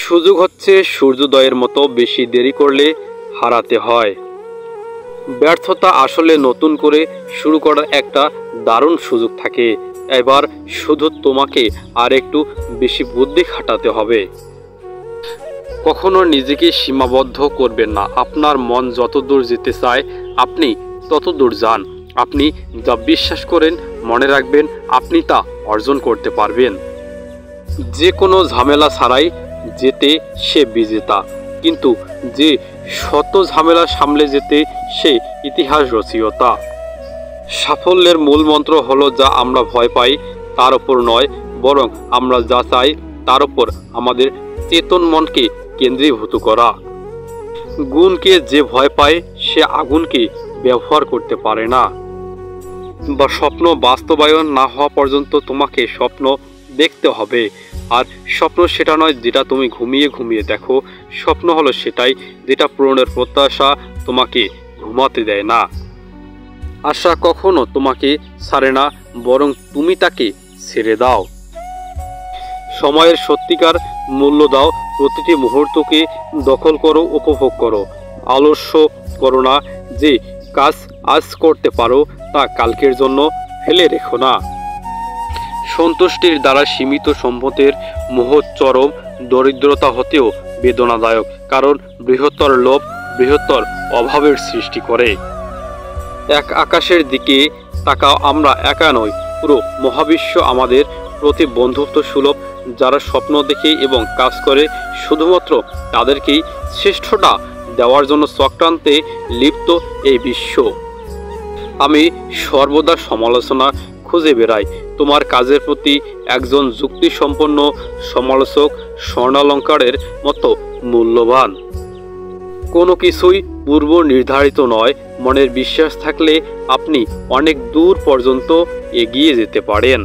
সুযোগ হচ্ছে সূর্যোদয়ের মতো, বেশি দেরি করলে হারাতে হয়। ব্যর্থতা আসলে নতুন করে শুরু করার একটা দারুণ সুযোগ থাকে। এবার শুধু তোমাকে আর একটু বেশি বুদ্ধি খাটাতে হবে। কখনো নিজেকে সীমাবদ্ধ করবেন না। আপনার মন যত দূর যেতে চায় আপনি তত দূর যান। আপনি যা বিশ্বাস করেন মনে রাখবেন আপনি তা অর্জন করতে পারবেন। যে কোনো ঝামেলা ছাড়াই যেতে সে বিজেতা, কিন্তু যে শত ঝামেলা সামলে যেতে সে ইতিহাস রচয়িতা। সাফল্যের মূল মন্ত্র হলো যা আমরা ভয় পাই তার ওপর নয়, বরং আমরা যা চাই তার ওপর আমাদের চেতন মনকে কেন্দ্রীভূত করা। গুণকে যে ভয় পায় সে আগুনকে ব্যবহার করতে পারে না। বা স্বপ্ন বাস্তবায়ন না হওয়া পর্যন্ত তোমাকে স্বপ্ন দেখতে হবে। আর স্বপ্ন সেটা নয় যেটা তুমি ঘুমিয়ে ঘুমিয়ে দেখো, স্বপ্ন হলো সেটাই যেটা পূরণের প্রত্যাশা তোমাকে ঘুমাতে দেয় না। আশা কখনো তোমাকে ছাড়ে না, বরং তুমি তাকে ছেড়ে দাও। সময়ের সত্যিকার মূল্য দাও, প্রতিটি মুহূর্তকে দখল করো, উপভোগ করো। আলস্য করো না, যে কাজ আজ করতে পারো তা কালকের জন্য ফেলে রেখো না। সন্তুষ্টির দ্বারা সীমিত সম্পদের মোহ চরম দরিদ্রতা হতেও বেদনাদায়ক, কারণ বৃহত্তর লোভ বৃহত্তর অভাবের সৃষ্টি করে। এক আকাশের দিকে তাকাও, আমরা একা নই, পুরো মহাবিশ্ব আমাদের প্রতি বন্ধুত্ব সুলভ। যারা স্বপ্ন দেখে এবং কাজ করে শুধুমাত্র তাদেরকেই শ্রেষ্ঠটা দেওয়ার জন্য চক্রান্তে লিপ্ত এই বিশ্ব। আমি সর্বদা সমালোচনা খুঁজে বেড়াই। তোমার কাজের প্রতি একজন যুক্তিসম্পন্ন সমালোচক স্বর্ণালঙ্কারের মতো মূল্যবান। কোনো কিছুই পূর্ব নির্ধারিত নয়। মনের বিশ্বাস থাকলে আপনি অনেক দূর পর্যন্ত এগিয়ে যেতে পারেন।